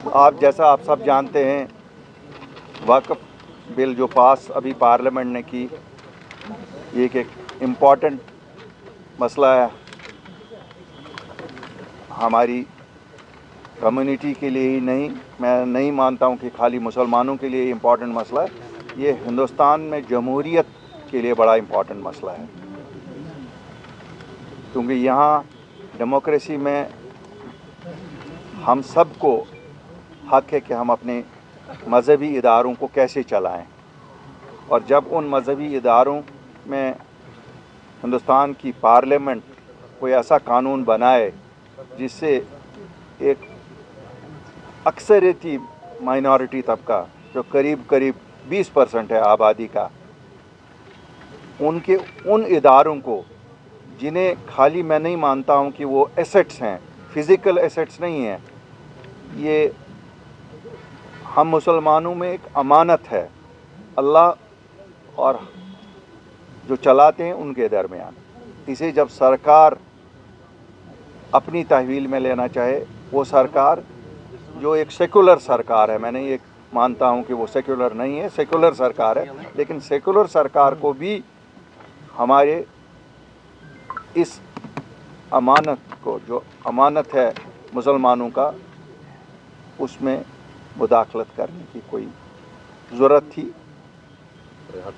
आप सब जानते हैं, वक्फ बिल जो पास अभी पार्लियामेंट ने की, ये एक इम्पॉर्टेंट मसला है हमारी कम्युनिटी के लिए ही नहीं। मैं नहीं मानता हूँ कि खाली मुसलमानों के लिए इम्पॉर्टेंट मसला है, ये हिंदुस्तान में जमहूरियत के लिए बड़ा इम्पॉर्टेंट मसला है, क्योंकि यहाँ डेमोक्रेसी में हम सब को हक है कि हम अपने मजहबी इदारों को कैसे चलाएं, और जब उन मजहबी इदारों में हिंदुस्तान की पार्लियामेंट कोई ऐसा कानून बनाए जिससे एक अक्सरियती माइनॉरिटी तबका जो करीब 20% है आबादी का, उनके उन इदारों को जिन्हें खाली मैं नहीं मानता हूं कि वो एसेट्स हैं, फिज़िकल एसेट्स नहीं हैं, ये हम मुसलमानों में एक अमानत है अल्लाह और जो चलाते हैं उनके दरमियान। इसे जब सरकार अपनी तहवील में लेना चाहे, वो सरकार जो एक सेकुलर सरकार है, मैंने ये मानता हूँ कि वो सेकुलर नहीं है, सेकुलर सरकार है, लेकिन सेकुलर सरकार को भी हमारे इस अमानत को, जो अमानत है मुसलमानों का, उसमें मुदाखलत करने की कोई ज़रूरत थी।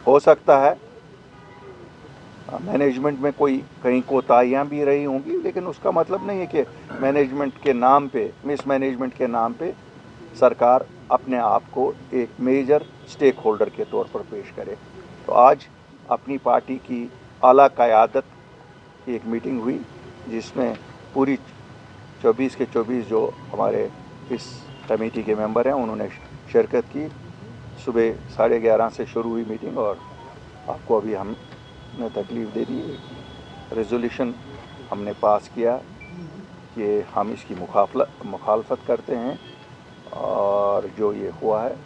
हो सकता है मैनेजमेंट में कोई कहीं कोताहियाँ भी रही होंगी, लेकिन उसका मतलब नहीं है कि मैनेजमेंट के नाम पे, मिस मैनेजमेंट के नाम पे सरकार अपने आप को एक मेजर स्टेक होल्डर के तौर पर पेश करे। तो आज अपनी पार्टी की आला क़यादत की एक मीटिंग हुई, जिसमें पूरी 24 के 24 जो हमारे इस कमेटी के मेंबर हैं उन्होंने शिरकत की। सुबह 11:30 से शुरू हुई मीटिंग, और आपको अभी हमने तकलीफ़ दे दी। रेजोल्यूशन हमने पास किया कि हम इसकी मुखालफत करते हैं, और जो ये हुआ है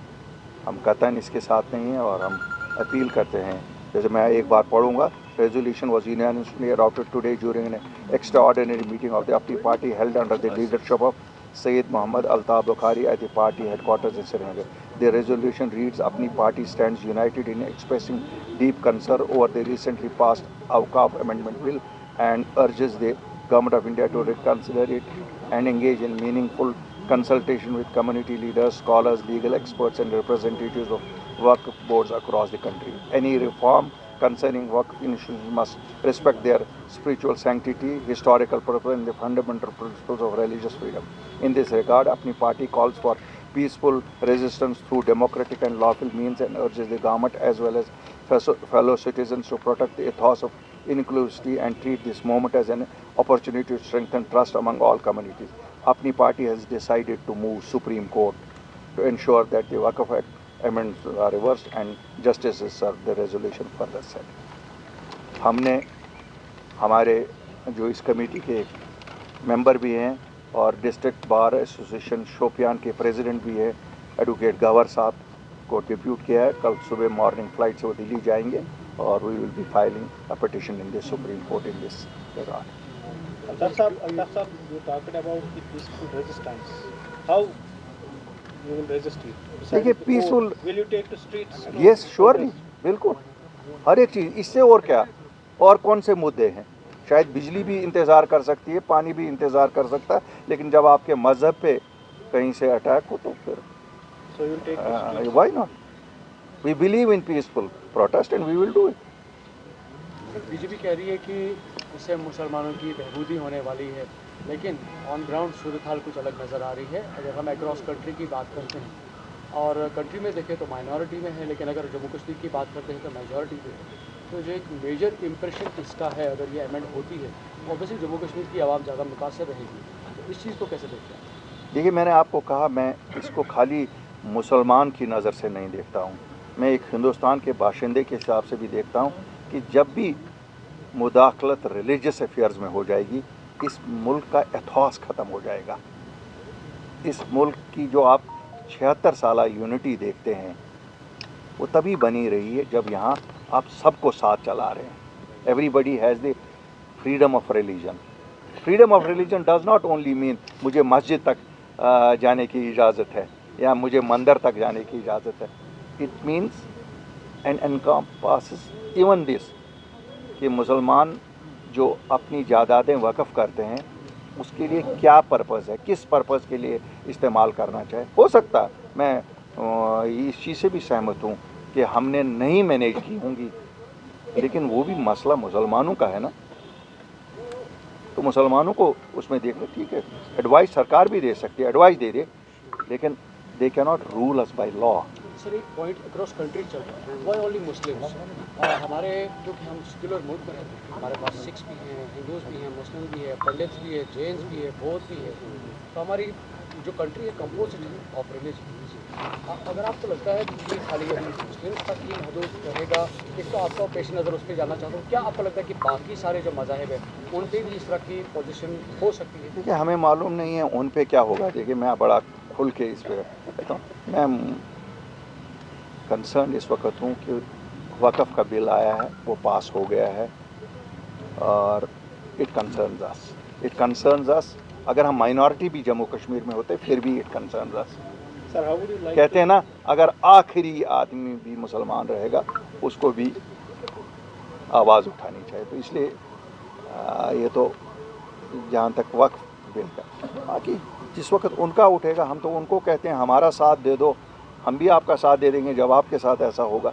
हम कतई इसके साथ नहीं हैं, और हम अपील करते हैं। जैसे मैं एक बार पढ़ूंगा। Resolution was unanimously adopted today during an extraordinary meeting of the APNI party held under the leadership of Sayyid Muhammad Altaf Bukhari at the party headquarters in Srinagar. The resolution reads, APNI party stands united in expressing deep concern over the recently passed Awqaf Amendment Bill and urges the Government of India to reconsider it and engage in meaningful consultation with community leaders, scholars, legal experts and representatives of Waqf boards across the country. Any reform concerning Waqf institutions must respect their spiritual sanctity, historical purpose and the fundamental principles of religious freedom. In this regard, APNI party calls for peaceful resistance through democratic and lawful means and urges the government as well as fellow citizens to protect the ethos of inclusivity and treat this moment as an opportunity to strengthen trust among all communities. APNI party has decided to move Supreme Court to ensure that the Waqf Act amendments are reversed and justice is served. The resolution further said. हमने हमारे जो इस committee के member भी हैं और district bar association Shopian के president भी हैं, एडवोकेट गवर साहब को डिप्यूट किया है। कल सुबह मॉर्निंग फ्लाइट से वो दिल्ली जाएंगे, और we will be filing a petition in the Supreme Court in this regard. Sir, you talked about the peaceful resistance. How you will resist it? देखिए, peaceful, will you take to streets? Yes, surely, बिल्कुल, हर एक चीज़। इससे और क्या, और कौन से मुद्दे हैं? शायद बिजली भी इंतज़ार कर सकती है, पानी भी इंतज़ार कर सकता है, लेकिन जब आपके मज़हब पे कहीं से अटैक हो तो फिर So you will take to streets? why not? We believe in peaceful protest and we will do it. BJP कह रही है कि इससे मुसलमानों की बहबूदी होने वाली है, लेकिन ऑन ग्राउंड सूरत हाल कुछ अलग नज़र आ रही है। अगर हम अक्रॉस कंट्री की बात करते हैं और कंट्री में देखें तो माइनॉरिटी में है, लेकिन अगर जम्मू कश्मीर की बात करते हैं तो मेजॉरिटी में है। तो जो एक मेजर इम्प्रेशन इसका है, अगर ये अमेंड होती है तो ऑब्वियसली जम्मू कश्मीर की आवाम ज़्यादा मुतासर रहेगी। तो इस चीज़ को कैसे देखते हैं? देखिए, मैंने आपको कहा, मैं इसको खाली मुसलमान की नज़र से नहीं देखता हूँ, मैं एक हिंदुस्तान के बाशिंदे के हिसाब से भी देखता हूँ कि जब भी मुदाखलत रिलीजियस अफेयर्स में हो जाएगी, इस मुल्क का एथॉस ख़त्म हो जाएगा। इस मुल्क की जो आप 76 साल यूनिटी देखते हैं, वो तभी बनी रही है जब यहाँ आप सबको साथ चला रहे हैं। Everybody has the freedom of religion. Freedom of religion does not only mean मुझे मस्जिद तक जाने की इजाज़त है या मुझे मंदिर तक जाने की इजाज़त है. It means and encompasses even this कि मुसलमान जो अपनी जायदादें वक़फ़ करते हैं उसके लिए क्या पर्पज़ है, किस पर्पज़ के लिए इस्तेमाल करना चाहे. हो सकता है मैं इस चीज़ से भी सहमत हूँ कि हमने नहीं मैनेज की होंगी, लेकिन वो भी मसला मुसलमानों का है ना, तो मुसलमानों को उसमें देख ले. ठीक है, एडवाइस सरकार भी दे सकती है, एडवाइस दे दे, लेकिन they can not rule us by law. Sir एक पॉइंट अक्रॉस कंट्री चल रहा है, वाई ओनली मुस्लिम्स. हमारे क्योंकि हम सेक्युलर मुल्क में रहते हैं, हमारे पास सिख्स भी हैं, हिंदूज भी हैं, मुस्लिम भी है, पंडित्स भी है, जैन्स भी है, बौद्ध भी है. तो हमारी जो कंट्री है कंपोजिट है ऑफ रिलीजन. अगर आपको लगता है कि खाली मुस्लिम्स तक ही महदूद रहेगा, एक तो आपका पेश नज़र उस पर जाना चाहता हूँ, क्या आपको लगता है कि बाकी सारे जो मज़ाहिब हैं उन पर भी इस तरह की पोजीशन हो सकती है? देखिए हमें मालूम नहीं है उन पे क्या होगा. देखिए मैं बड़ा खुल के इस पे कहता हूँ. मैं कंसर्न इस वक्त हूँ कि वक़फ़ का बिल आया है, वो पास हो गया है और इट कंसर्न्स अस. अगर हम माइनॉरिटी भी जम्मू कश्मीर में होते फिर भी it concerns us. Sir, how would you like कहते हैं ना, अगर आखिरी आदमी भी मुसलमान रहेगा उसको भी आवाज़ उठानी चाहिए. तो इसलिए ये तो जहाँ तक वक्फ बिल का, बाकी जिस वक्त उनका उठेगा हम तो उनको कहते हैं हमारा साथ दे दो, हम भी आपका साथ दे देंगे जब आपके साथ ऐसा होगा.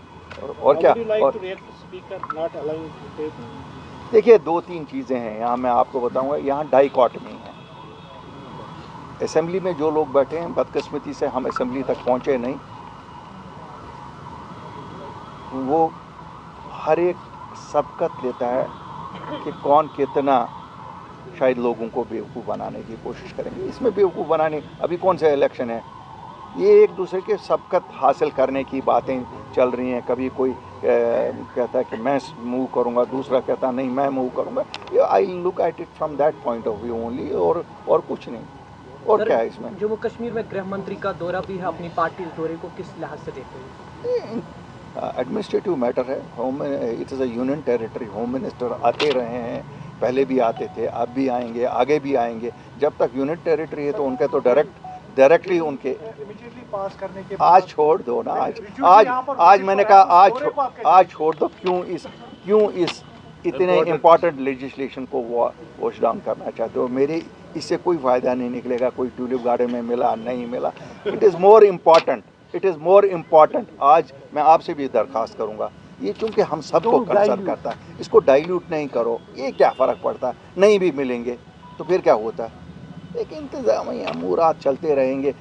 और क्या. How would you like और to react to speaker not allowing to take? देखिए 2-3 चीज़ें हैं यहाँ, मैं आपको बताऊंगा. यहाँ डाइकॉटमी है. असेंबली में जो लोग बैठे हैं, बदकिस्मती से हम असेंबली तक पहुँचे नहीं. वो हर एक सबकत लेता है कि कौन कितना शायद लोगों को बेवकूफ़ बनाने की कोशिश करेंगे. इसमें बेवकूफ़ बनाने अभी कौन सा इलेक्शन है, ये एक दूसरे के सबकत हासिल करने की बातें चल रही हैं. कभी कोई कहता है कि मैं मूव करूंगा, दूसरा कहता नहीं मैं मूव करूंगा. I look at it from that point of view only, और कुछ नहीं. और क्या है इसमें. जम्मू कश्मीर में गृह मंत्री का दौरा भी है, अपनी पार्टी इस दौरे को किस लिहाज से देखते हैं? एडमिनिस्ट्रेटिव मैटर है. Home it is a union territory. Home minister आते रहे हैं, पहले भी आते थे, अब भी आएंगे, आगे भी आएंगे. जब तक यूनियन टेरिटरी है तो उनके तो डायरेक्टली उनके Immediately pass करने के आज छोड़ दो ना. आज मैंने कहा आज छोड़ दो. क्यों इस इतने इम्पॉर्टेंट लेजिस्लेशन को वॉश डाउन करना चाहते हो. मेरे इससे कोई फ़ायदा नहीं निकलेगा. कोई ट्यूलिप गार्डन में मिला नहीं मिला. It is more important. आज मैं आपसे भी दरख्वास्त करूंगा, ये चूँकि हम सबको कंसर्न करता है, इसको डाइल्यूट नहीं करो. ये क्या फ़र्क पड़ता है, नहीं भी मिलेंगे तो फिर क्या होता है. एक इंतज़ामी अमूरात चलते रहेंगे.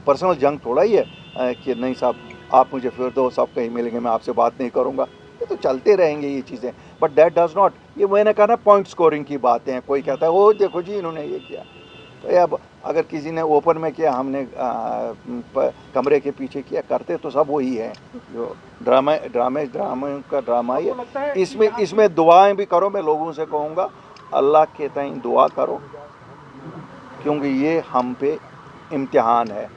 पर्सनल जंग थोड़ा ही है कि नहीं साहब आप मुझे फिर दो, सब कहीं मिलेंगे, मैं आपसे बात नहीं करूँगा. ये तो चलते रहेंगे ये चीज़ें. बट दैट डज़ नॉट, ये मैंने कहा ना पॉइंट स्कोरिंग की बातें हैं. कोई कहता है वो देखो जी इन्होंने ये किया. तो अब अगर किसी ने ओपन में किया, हमने कमरे के पीछे किया, करते तो सब वही हैं. जो ड्रामे का ड्रामा ही है. इसमें दुआएं भी करो. मैं लोगों से कहूँगा अल्लाह के ताईं दुआ करो, क्योंकि ये हम पे इम्तिहान है.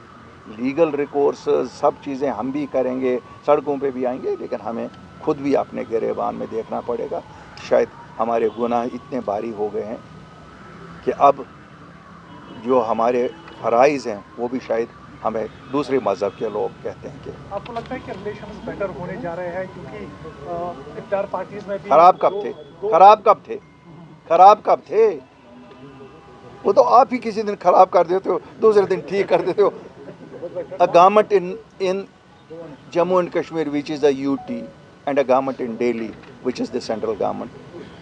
लीगल रिकोर्स सब चीज़ें हम भी करेंगे, सड़कों पे भी आएंगे, लेकिन हमें खुद भी अपने गिरेबान में देखना पड़ेगा. शायद हमारे गुनाह इतने भारी हो गए हैं कि अब जो हमारे फ़राइज़ हैं वो भी शायद हमें दूसरे मज़हब के लोग कहते हैं कि. आपको लगता है कि रिलेशंस बेटर होने जा रहे हैं, क्योंकि इफ्तार पार्टीज में भी ख़राब कब थे. वो तो आप ही किसी दिन ख़राब कर देते हो, दूसरे दिन ठीक कर देते हो. A government in Jammu and Kashmir, which is a UT, and a government in Delhi, which is the central government,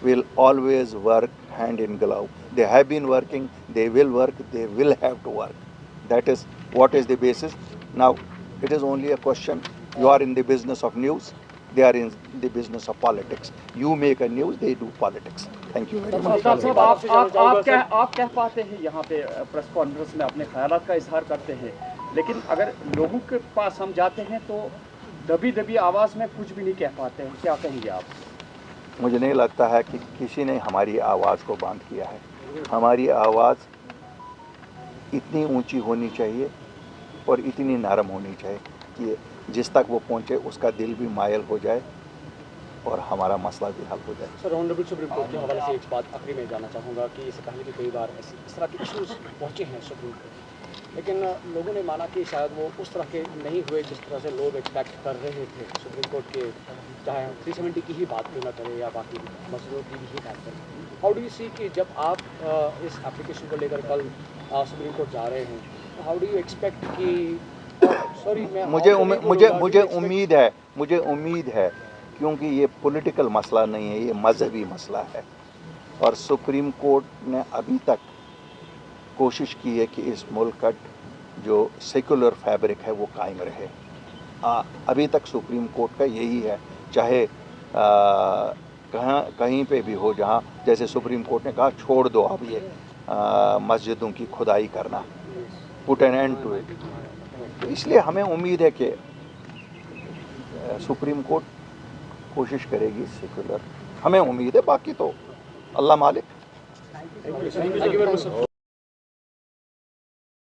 will always work hand in glove. They have been working, they will work, they will have to work. That is what is the basis. Now, it is only a question. You are in the business of news, they are in the business of politics. You make a news, they do politics. Thank you very much. Doctor साहब आप कह पाते हैं यहाँ पे press conference में अपने ख्यालात का इजहार करते हैं, लेकिन अगर लोगों के पास हम जाते हैं तो दबी आवाज़ में कुछ भी नहीं कह पाते हैं. क्या कहेंगे आप? मुझे नहीं लगता है कि किसी ने हमारी आवाज़ को बंद किया है. हमारी आवाज़ इतनी ऊंची होनी चाहिए और इतनी नरम होनी चाहिए कि जिस तक वो पहुंचे उसका दिल भी मायल हो जाए और हमारा मसला भी हल हो जाए. सर ऑनरेबल सुप्रीम कोर्ट के हवाले से एक बात आखिरी में जानना चाहूँगा कि इससे पहले भी कई बार इस तरह के इश्यूज पहुँचे हैं सुप्रीम कोर्ट. लेकिन लोगों ने माना कि शायद वो उस तरह के नहीं हुए जिस तरह से लोग एक्सपेक्ट कर रहे थे सुप्रीम कोर्ट के, चाहे हम 370 की ही बात क्यों ना करें या बाकी मसलों की ही बात करें। हाउ डू यू सी कि जब आप इस एप्लीकेशन को लेकर कल सुप्रीम कोर्ट जा रहे हैं, तो हाउ डू यू एक्सपेक्ट कि सॉरी मैं मुझे उम्मीद है क्योंकि ये पॉलिटिकल मसला नहीं है, ये मजहबी मसला है और सुप्रीम कोर्ट ने अभी तक कोशिश की है कि इस मुल्क का जो सेकुलर फैब्रिक है वो कायम रहे। अभी तक सुप्रीम कोर्ट का यही है, चाहे कहीं पे भी हो, जहाँ जैसे सुप्रीम कोर्ट ने कहा छोड़ दो अब ये मस्जिदों की खुदाई करना, put an end to it. तो इसलिए हमें उम्मीद है कि सुप्रीम कोर्ट कोशिश करेगी सेकुलर, हमें उम्मीद है, बाकी तो अल्लाह मालिक। Thank you very much.